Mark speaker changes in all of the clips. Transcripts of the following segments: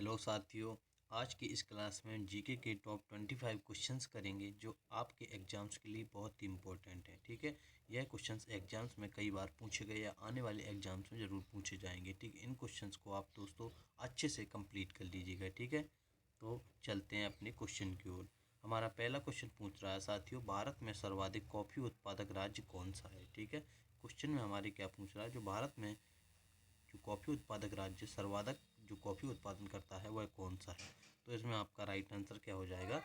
Speaker 1: Hello साथियों, आज की इस क्लास में जीके के टॉप 25 क्वेश्चंस करेंगे जो आपके एग्जाम्स के लिए बहुत ही इंपॉर्टेंट है। ठीक है, यह क्वेश्चंस एग्जाम्स में कई बार पूछे गए या आने वाले एग्जाम्स में ज़रूर पूछे जाएंगे। ठीक है, इन क्वेश्चंस को आप दोस्तों अच्छे से कंप्लीट कर लीजिएगा। ठीक है, तो चलते हैं अपने क्वेश्चन की ओर। हमारा पहला क्वेश्चन पूछ रहा है साथियों, भारत में सर्वाधिक कॉफ़ी उत्पादक राज्य कौन सा है। ठीक है, क्वेश्चन में हमारे क्या पूछ रहा है, जो भारत में जो कॉफ़ी उत्पादक राज्य सर्वाधिक जो कॉफ़ी उत्पादन करता है वह कौन सा है। तो इसमें आपका राइट आंसर क्या हो जाएगा,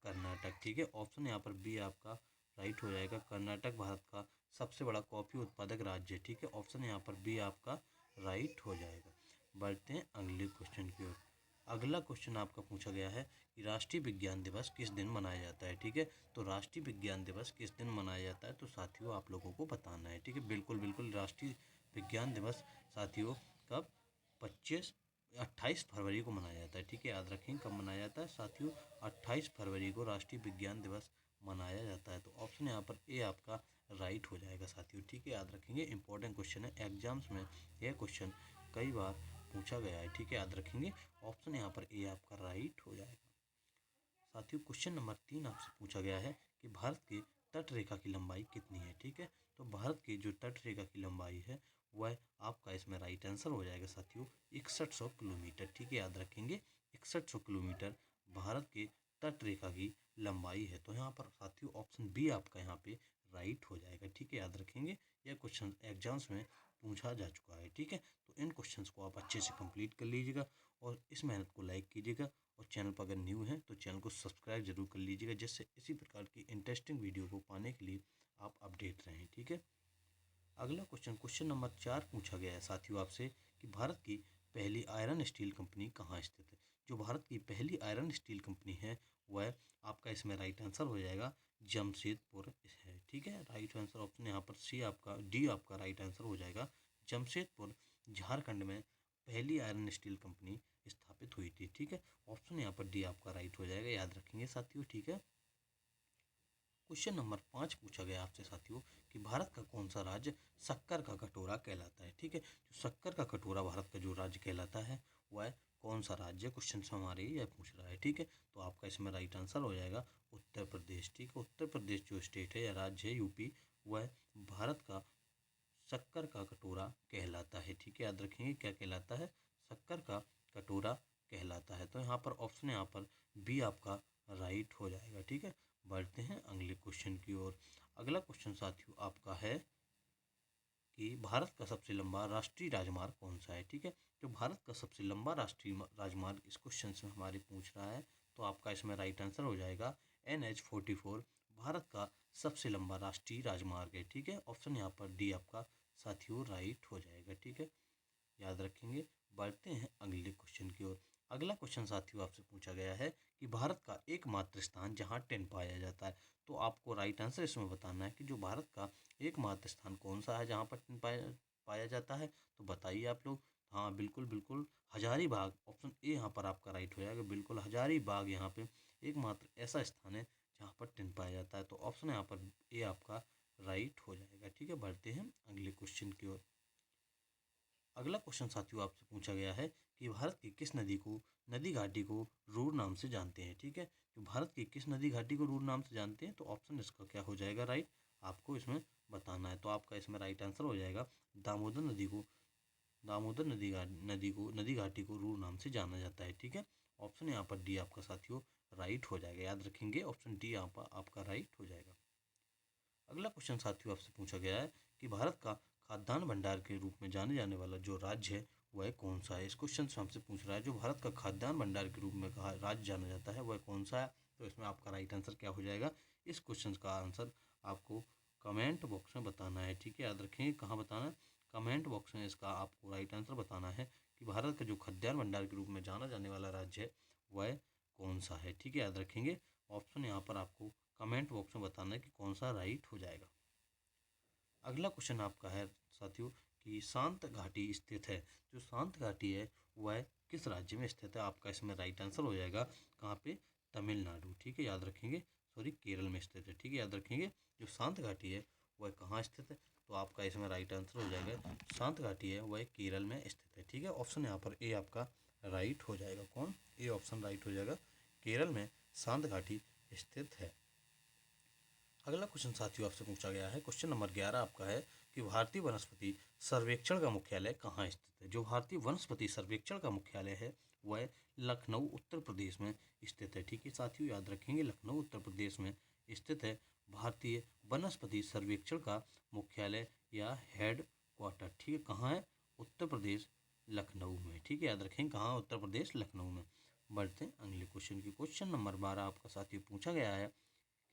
Speaker 1: कर्नाटक। ठीक है, ऑप्शन यहाँ पर बी आपका राइट हो जाएगा। कर्नाटक भारत का सबसे बड़ा कॉफ़ी उत्पादक राज्य है। ठीक है, ऑप्शन यहाँ पर बी आपका राइट हो जाएगा। बढ़ते हैं अगले क्वेश्चन की ओर। अगला क्वेश्चन आपका पूछा गया है कि राष्ट्रीय विज्ञान दिवस किस दिन मनाया जाता है। ठीक है, तो राष्ट्रीय विज्ञान दिवस किस दिन मनाया जाता है, तो साथियों आप लोगों को बताना है। ठीक है, बिल्कुल बिल्कुल, राष्ट्रीय विज्ञान दिवस साथियों कब 28 फरवरी को मनाया जाता है। ठीक है, याद रखें कब मनाया जाता है साथियों, 28 फरवरी को राष्ट्रीय विज्ञान दिवस मनाया जाता है। तो ऑप्शन यहाँ पर ए आपका राइट हो जाएगा साथियों। ठीक है, याद रखेंगे, इंपॉर्टेंट क्वेश्चन है, एग्जाम्स में यह क्वेश्चन कई बार पूछा गया है। ठीक है, याद रखेंगे, ऑप्शन यहाँ पर ए आपका राइट हो जाएगा। साथियों क्वेश्चन नंबर 3 आपसे पूछा गया है कि भारत की तट रेखा की लंबाई कितनी है। ठीक है, तो भारत की जो तट रेखा की लंबाई है वह आपका इसमें राइट आंसर हो जाएगा साथियों 6100 किलोमीटर। ठीक है, याद रखेंगे 6100 किलोमीटर भारत के तट रेखा की लंबाई है। तो यहाँ पर साथियों ऑप्शन बी आपका यहाँ पे राइट हो जाएगा। ठीक है, याद रखेंगे, यह क्वेश्चन एग्जाम्स में पूछा जा चुका है। ठीक है, तो इन क्वेश्चंस को आप अच्छे से कंप्लीट कर लीजिएगा और इस मेहनत को लाइक कीजिएगा और चैनल पर अगर न्यू है तो चैनल को सब्सक्राइब जरूर कर लीजिएगा, जिससे इसी प्रकार की इंटरेस्टिंग वीडियो को पाने के लिए आप अपडेट रहें। ठीक है, अगला क्वेश्चन नंबर 4 पूछा गया है साथियों आपसे कि भारत की पहली आयरन स्टील कंपनी कहाँ स्थित है। जो भारत की पहली आयरन स्टील कंपनी है वह आपका इसमें राइट आंसर हो जाएगा जमशेदपुर है। ठीक है, राइट आंसर ऑप्शन यहाँ पर सी आपका डी आपका राइट आंसर हो जाएगा। जमशेदपुर झारखंड में पहली आयरन स्टील कंपनी स्थापित हुई थी। ठीक है, ऑप्शन यहाँ पर डी आपका राइट हो जाएगा, याद रखेंगे साथियों। ठीक है, क्वेश्चन नंबर 5 पूछा गया आपसे साथियों कि भारत का कौन सा राज्य शक्कर का कटोरा कहलाता है। ठीक है, जो शक्कर का कटोरा भारत का जो राज्य कहलाता है वह कौन सा राज्य, क्वेश्चन से हमारे यह पूछ रहा है। ठीक है, तो आपका इसमें राइट आंसर हो जाएगा उत्तर प्रदेश। ठीक है, उत्तर प्रदेश जो स्टेट है या राज्य है यूपी, वह भारत का शक्कर का कटोरा कहलाता है। ठीक है, याद रखेंगे क्या कहलाता है, शक्कर का कटोरा कहलाता है। तो यहाँ पर ऑप्शन यहाँ पर बी आपका राइट हो जाएगा। ठीक है, बढ़ते हैं अगले क्वेश्चन की ओर। अगला क्वेश्चन साथियों आपका है कि भारत का सबसे लंबा राष्ट्रीय राजमार्ग कौन सा है। ठीक है, जो भारत का सबसे लंबा राष्ट्रीय राजमार्ग इस क्वेश्चन में हमारे पूछ रहा है, तो आपका इसमें राइट आंसर हो जाएगा NH44 भारत का सबसे लंबा राष्ट्रीय राजमार्ग है। ठीक है, ऑप्शन यहाँ पर डी आपका साथियों राइट हो जाएगा। ठीक है, याद रखेंगे। बढ़ते हैं अगले क्वेश्चन की ओर। अगला क्वेश्चन साथियों आपसे पूछा गया है कि भारत का एकमात्र स्थान जहां टिन पाया जाता है। तो आपको राइट आंसर इसमें बताना है कि जो भारत का एकमात्र स्थान कौन सा है जहां पर टिन पाया जाता है। तो बताइए आप लोग। हाँ बिल्कुल बिल्कुल, हजारीबाग, ऑप्शन ए यहाँ पर आपका राइट हो जाएगा। बिल्कुल, हजारीबाग यहाँ पे एकमात्र ऐसा स्थान है जहाँ पर टिन पाया जाता है। तो ऑप्शन यहाँ पर ए आपका राइट हो जाएगा। ठीक है, बढ़ते हैं अगले क्वेश्चन की ओर। अगला क्वेश्चन साथियों आपसे पूछा गया है कि भारत की किस नदी घाटी को रूर नाम से जानते हैं। ठीक है, जो भारत की किस नदी घाटी को रूर नाम से जानते हैं, तो ऑप्शन इसका क्या हो जाएगा राइट, आपको इसमें बताना है। तो आपका इसमें राइट आंसर हो जाएगा दामोदर नदी घाटी को रूर नाम से जाना जाता है। ठीक है, ऑप्शन यहाँ पर डी आपका साथियों राइट हो जाएगा, याद रखेंगे, ऑप्शन डी आपका राइट हो जाएगा। अगला क्वेश्चन साथियों आपसे पूछा गया है कि भारत का खाद्यान्न भंडार के रूप में जाने जाने वाला जो राज्य है वह कौन सा है। इस क्वेश्चन से हमसे पूछ रहा है जो भारत का खाद्यान्न भंडार के रूप में कहा राज्य जाना जाता है वह कौन सा है। तो इसमें आपका राइट आंसर क्या हो जाएगा, इस क्वेश्चन का आंसर आपको कमेंट बॉक्स में बताना है। ठीक है, याद रखेंगे कहाँ बताना है, कमेंट बॉक्स में इसका आपको राइट आंसर बताना है कि भारत का जो खाद्यान्न भंडार के रूप में जाना जाने वाला राज्य है वह कौन सा है। ठीक है, याद रखेंगे, ऑप्शन यहाँ पर आपको कमेंट बॉक्स में बताना है कि कौन सा राइट हो जाएगा। अगला क्वेश्चन आपका है साथियों कि शांत घाटी स्थित है। जो शांत घाटी है वह किस राज्य में स्थित है। आपका इसमें राइट आंसर हो जाएगा कहाँ पे, तमिलनाडु। ठीक है, याद रखेंगे, सॉरी केरल में स्थित है। ठीक है, याद रखेंगे, जो शांत घाटी है वह कहाँ स्थित है, तो आपका इसमें राइट आंसर हो जाएगा शांत घाटी है वह केरल में स्थित है। ठीक है, ऑप्शन यहाँ पर ए आपका राइट हो जाएगा। कौन? ए ऑप्शन राइट हो जाएगा, केरल में शांत घाटी स्थित है। अगला क्वेश्चन साथियों आपसे पूछा गया है, क्वेश्चन नंबर 11 आपका है कि भारतीय वनस्पति सर्वेक्षण का मुख्यालय कहाँ स्थित है। जो भारतीय वनस्पति सर्वेक्षण का मुख्यालय है वह लखनऊ उत्तर प्रदेश में स्थित है। ठीक है साथियों, याद रखेंगे लखनऊ उत्तर प्रदेश में स्थित है भारतीय वनस्पति सर्वेक्षण का मुख्यालय या हेड क्वार्टर। ठीक है, कहाँ है? उत्तर प्रदेश लखनऊ में। ठीक है, याद रखेंगे कहाँ? उत्तर प्रदेश लखनऊ में। बढ़ते हैं अगले क्वेश्चन की। क्वेश्चन नंबर 12 आपका साथियों पूछा गया है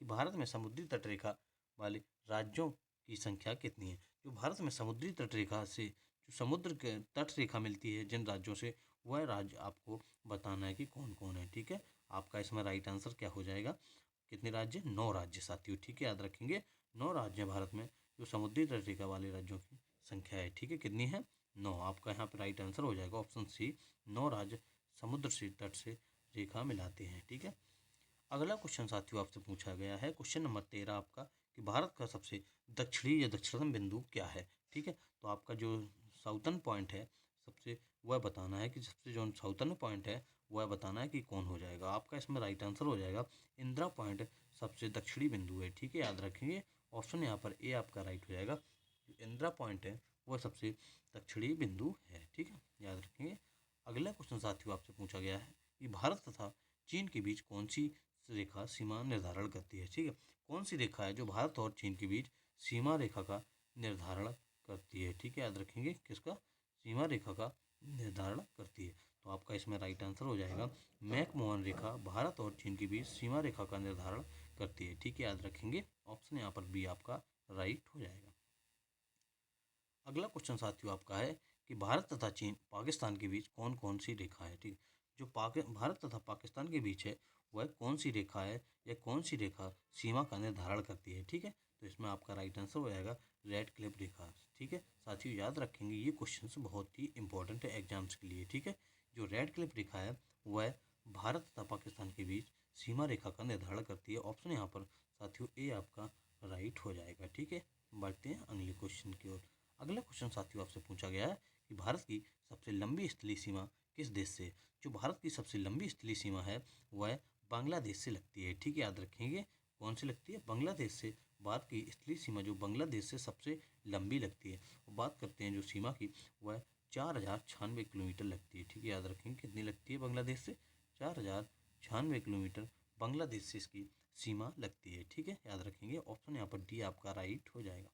Speaker 1: कि भारत में समुद्री तटरेखा वाले राज्यों की संख्या कितनी है। जो भारत में समुद्री तटरेखा से जो समुद्र के तट रेखा मिलती है जिन राज्यों से, वह राज्य आपको बताना है कि कौन कौन है। ठीक है, आपका इसमें राइट आंसर क्या हो जाएगा? कितने राज्य? 9 राज्य साथियों। ठीक है, याद रखेंगे 9 राज्य भारत में जो समुद्री तटरेखा वाले राज्यों की संख्या है। ठीक है, कितनी है? 9। आपका यहाँ पर राइट आंसर हो जाएगा ऑप्शन सी, 9 राज्य समुद्र से तट से रेखा मिलाते हैं। ठीक है, अगला क्वेश्चन साथियों आपसे पूछा गया है, क्वेश्चन नंबर 13 आपका कि भारत का सबसे दक्षिणी या दक्षिणतम बिंदु क्या है। ठीक है, तो आपका जो साउथर्न पॉइंट है सबसे, वह बताना है कि सबसे जो साउथर्न पॉइंट है वह बताना है कि कौन हो जाएगा। आपका इसमें राइट आंसर हो जाएगा इंदिरा पॉइंट सबसे दक्षिणी बिंदु है। ठीक है, याद रखेंगे ऑप्शन यहाँ पर ए आपका राइट हो जाएगा। इंदिरा पॉइंट है वह सबसे दक्षिणी बिंदु है। ठीक है, याद रखेंगे। अगला क्वेश्चन साथियों आपसे पूछा गया है कि भारत तथा चीन के बीच कौन सी रेखा सीमा निर्धारण करती है। ठीक है, कौन सी रेखा है जो भारत और चीन के बीच सीमा रेखा का निर्धारण करती है। ठीक है, याद रखेंगे किसका? सीमा रेखा का निर्धारण करती है। तो आपका इसमें राइट आंसर हो जाएगा मैकमोहन रेखा भारत और चीन के बीच सीमा रेखा का निर्धारण करती है। ठीक है, याद रखेंगे ऑप्शन यहाँ पर बी आपका राइट हो जाएगा। अगला क्वेश्चन साथियों आपका है कि भारत तथा चीन पाकिस्तान के बीच कौन कौन सी रेखा है। ठीक, जो भारत तथा पाकिस्तान के बीच है वह कौन सी रेखा है या कौन सी रेखा सीमा का निर्धारण करती है। ठीक है, तो इसमें आपका राइट आंसर हो जाएगा रेड क्लिफ रेखा। ठीक है साथियों, याद रखेंगे ये क्वेश्चन बहुत ही इंपॉर्टेंट है एग्जाम्स के लिए। ठीक है, जो रेड क्लिफ रेखा है वह भारत तथा पाकिस्तान के बीच सीमा रेखा का निर्धारण करती है। ऑप्शन यहाँ पर साथियों ए आपका राइट हो जाएगा। ठीक है, बढ़ते हैं अगले क्वेश्चन की ओर। अगला क्वेश्चन साथियों आपसे पूछा गया है कि भारत की सबसे लंबी स्थलीय सीमा किस देश से। जो भारत की सबसे लंबी स्थलीय सीमा है वह बांग्लादेश से लगती है। ठीक है, याद रखेंगे कौन सी लगती है? बांग्लादेश से। भारत की स्थलीय सीमा जो बांग्लादेश से सबसे लंबी लगती है। बात करते हैं जो सीमा की, वह 4096 किलोमीटर लगती है। ठीक है, याद रखेंगे कितनी लगती है बांग्लादेश से? 4096 किलोमीटर बांग्लादेश से इसकी सीमा लगती है। ठीक है, याद रखेंगे ऑप्शन यहाँ पर डी आपका राइट हो जाएगा।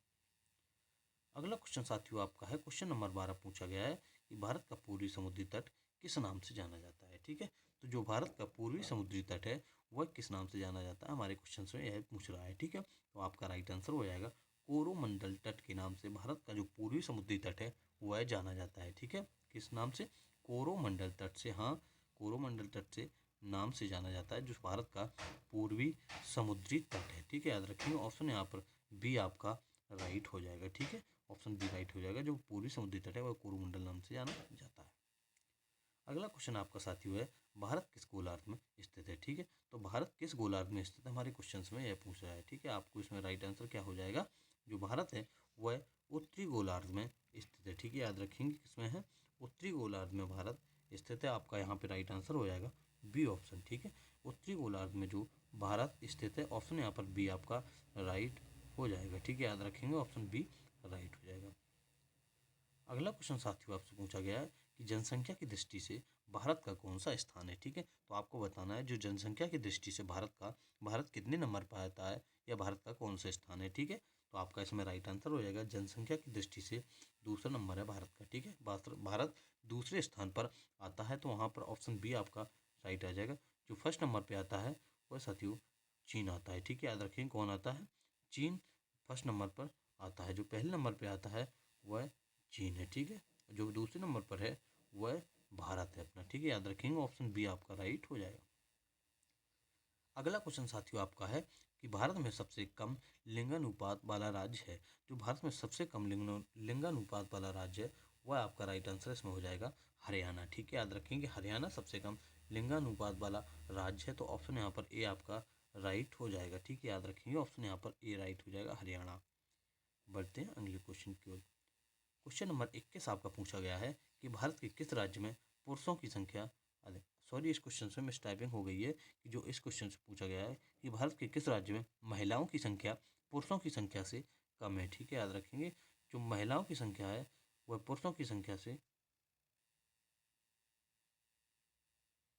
Speaker 1: अगला क्वेश्चन साथियों आपका है, क्वेश्चन नंबर 12 पूछा गया है कि भारत का पूर्वी समुद्री तट किस नाम से जाना जाता है। ठीक है, तो जो भारत का पूर्वी समुद्री तट है वह किस नाम से जाना जाता है, हमारे क्वेश्चन में यह पूछ रहा है। ठीक है, तो आपका राइट आंसर हो जाएगा कोरोमंडल तट के नाम से भारत का जो पूर्वी समुद्री तट है वह जाना जाता है। ठीक है, किस नाम से? कोरोमंडल तट से। हाँ, कोरोमंडल तट से नाम से जाना जाता है जो भारत का पूर्वी समुद्री तट है। ठीक है, याद रखेंगे ऑप्शन यहाँ पर बी आपका राइट हो जाएगा। ठीक है, ऑप्शन बी राइट हो जाएगा, जो पूर्वी समुद्री तट है वह कोरोमंडल नाम से जाना जाता है। अगला क्वेश्चन आपका साथियों है, भारत किस गोलार्ध में स्थित है। ठीक है, तो भारत किस गोलार्ध में स्थित है, हमारे क्वेश्चन में यह पूछ रहा है। ठीक है, आपको इसमें राइट आंसर क्या हो जाएगा? जो भारत है वह उत्तरी गोलार्ध में स्थित है। ठीक है, याद रखेंगे किसमें है? उत्तरी गोलार्ध में भारत स्थित है। आपका यहाँ पे राइट आंसर हो जाएगा बी ऑप्शन। ठीक है, उत्तरी गोलार्ध में जो भारत स्थित है, ऑप्शन यहाँ पर बी आपका राइट हो जाएगा। ठीक है, याद रखेंगे ऑप्शन बी राइट हो जाएगा। अगला क्वेश्चन साथियों आपसे पूछा गया है कि जनसंख्या की दृष्टि से भारत का कौन सा स्थान है। ठीक है, तो आपको बताना है जो जनसंख्या की दृष्टि से भारत कितने नंबर पर आता है या भारत का कौन सा स्थान है। ठीक है, तो आपका इसमें राइट आंसर हो जाएगा जनसंख्या की दृष्टि से दूसरा नंबर है भारत का। ठीक है, भारत दूसरे स्थान पर आता है, तो वहाँ पर ऑप्शन बी आपका राइट आ जाएगा। जो फर्स्ट नंबर पर आता है वह साथियों चीन आता है। ठीक है, याद रखेंगे कौन आता है? चीन फर्स्ट नंबर पर आता है। जो पहले नंबर पर आता है वह चीन है। ठीक है, जो दूसरे नंबर पर है वह भारत है अपना। ठीक है, याद रखेंगे ऑप्शन बी आपका राइट हो जाएगा। अगला क्वेश्चन साथियों आपका है कि भारत में सबसे कम लिंगानुपात वाला राज्य है। जो भारत में सबसे कम लिंगानुपात वाला राज्य है वह आपका राइट आंसर इसमें हो जाएगा हरियाणा। ठीक है, याद रखेंगे हरियाणा सबसे कम लिंगानुपात वाला राज्य है, तो ऑप्शन यहाँ पर ए आपका राइट हो जाएगा। ठीक है, याद रखेंगे ऑप्शन यहाँ पर ए राइट हो जाएगा हरियाणा। बढ़ते हैं अगले क्वेश्चन की ओर। क्वेश्चन नंबर 21 आपका पूछा गया है कि भारत के किस राज्य में पुरुषों की संख्या सॉरी, इस क्वेश्चन से मिसटाइपिंग हो गई है कि जो इस क्वेश्चन से पूछा गया है कि भारत के किस राज्य में महिलाओं की संख्या पुरुषों की संख्या से कम है। ठीक है, याद रखेंगे जो महिलाओं की संख्या है वह पुरुषों की संख्या से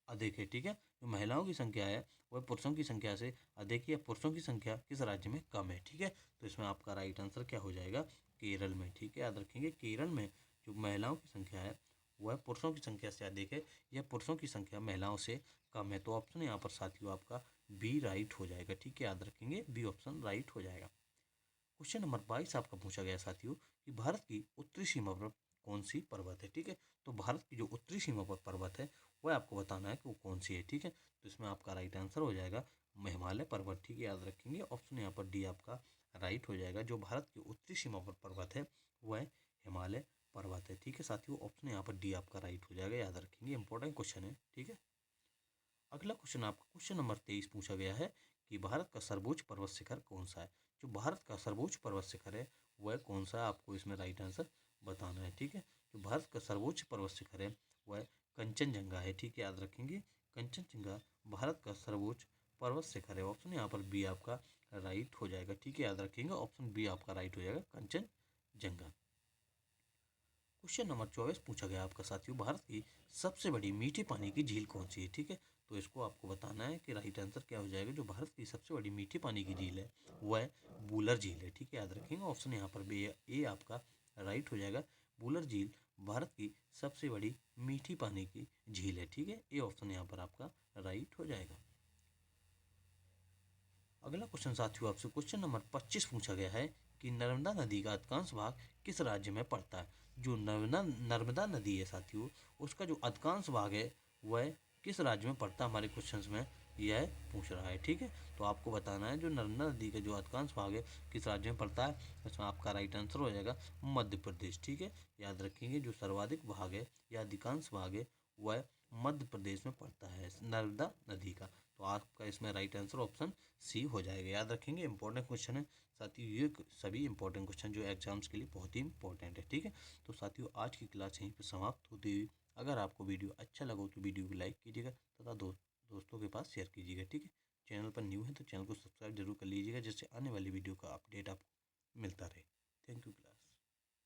Speaker 1: अधिक है। ठीक है, जो महिलाओं की संख्या है वह पुरुषों की संख्या से अधिक है। पुरुषों की संख्या किस राज्य में कम है। ठीक है, तो इसमें आपका राइट आंसर क्या हो जाएगा, केरल में। ठीक है, याद रखेंगे केरल में जो महिलाओं की संख्या है वह पुरुषों की संख्या से अधिक है, या पुरुषों की संख्या महिलाओं से कम है। तो ऑप्शन यहाँ पर साथियों आपका बी राइट हो जाएगा। ठीक है, याद रखेंगे बी ऑप्शन राइट हो जाएगा। क्वेश्चन नंबर 22 आपका पूछा गया साथियों कि भारत की उत्तरी सीमा पर कौन सी पर्वत है। ठीक है, तो भारत की जो उत्तरी सीमा पर पर्वत है वह आपको बताना है कि वो कौन सी है। ठीक है, तो इसमें आपका राइट आंसर हो जाएगा हिमालय पर्वत। ठीक है, याद रखेंगे ऑप्शन यहाँ पर डी आपका राइट हो जाएगा। जो भारत की उत्तरी सीमा पर पर्वत है वह हिमालय पर्वत है। ठीक है साथियों, ऑप्शन यहाँ पर डी आपका राइट हो जाएगा, याद रखेंगे, इंपॉर्टेंट क्वेश्चन है। ठीक है, अगला क्वेश्चन आपका क्वेश्चन नंबर 23 पूछा गया है कि भारत का सर्वोच्च पर्वत शिखर कौन सा है। जो भारत का सर्वोच्च पर्वत शिखर है वह कौन सा है, आपको इसमें राइट आंसर बताना है। ठीक है, जो भारत का सर्वोच्च पर्वत शिखर है वह कंचनजंगा है। ठीक है, याद रखेंगे कंचनजंगा भारत का सर्वोच्च पर्वत शिखर है। ऑप्शन यहाँ पर बी आपका राइट हो जाएगा। ठीक है, याद रखेंगे ऑप्शन बी आपका राइट हो जाएगा, कंचनजंगा। क्वेश्चन नंबर 24 पूछा गया आपका साथियों भारत की सबसे बड़ी मीठे पानी की झील कौन सी है। ठीक है, तो इसको आपको बताना है कि राइट आंसर क्या हो जाएगा। जो भारत की सबसे बड़ी मीठे पानी की झील है वह बूलर झील है। ठीक है, याद रखेंगे ऑप्शन यहाँ पर बी ए आपका राइट हो जाएगा। बूलर झील भारत की सबसे बड़ी मीठी पानी की झील है। ठीक है, ए ऑप्शन यहाँ पर आपका राइट हो जाएगा। अगला क्वेश्चन साथियों आपसे क्वेश्चन नंबर 25 पूछा गया है कि नर्मदा नदी का अधिकांश भाग किस राज्य में पड़ता है। जो नर्मदा नदी है साथियों उसका जो अधिकांश भाग है वह किस राज्य में पड़ता है, हमारे क्वेश्चंस में यह पूछ रहा है। ठीक है, तो आपको बताना है जो नर्मदा नदी का जो अधिकांश भाग है किस राज्य में पड़ता है। इसमें आपका राइट आंसर हो जाएगा मध्य प्रदेश। ठीक है, याद रखेंगे जो सर्वाधिक भाग है या अधिकांश भाग है वह मध्य प्रदेश में पड़ता है नर्मदा नदी का। तो आपका इसमें राइट आंसर ऑप्शन सी हो जाएगा, याद रखेंगे, इंपॉर्टेंट क्वेश्चन है साथियों। ये सभी इंपॉर्टेंट क्वेश्चन जो एग्जाम्स के लिए बहुत ही इंपॉर्टेंट है। ठीक है, तो साथियों आज की क्लास यहीं पर समाप्त होती हुई, अगर आपको वीडियो अच्छा लगा तो वीडियो को लाइक कीजिएगा तथा दोस्तों के पास शेयर कीजिएगा। ठीक है, चैनल पर न्यू है तो चैनल को सब्सक्राइब जरूर कर लीजिएगा जिससे आने वाली वीडियो का अपडेट आपको मिलता रहे। Thank you.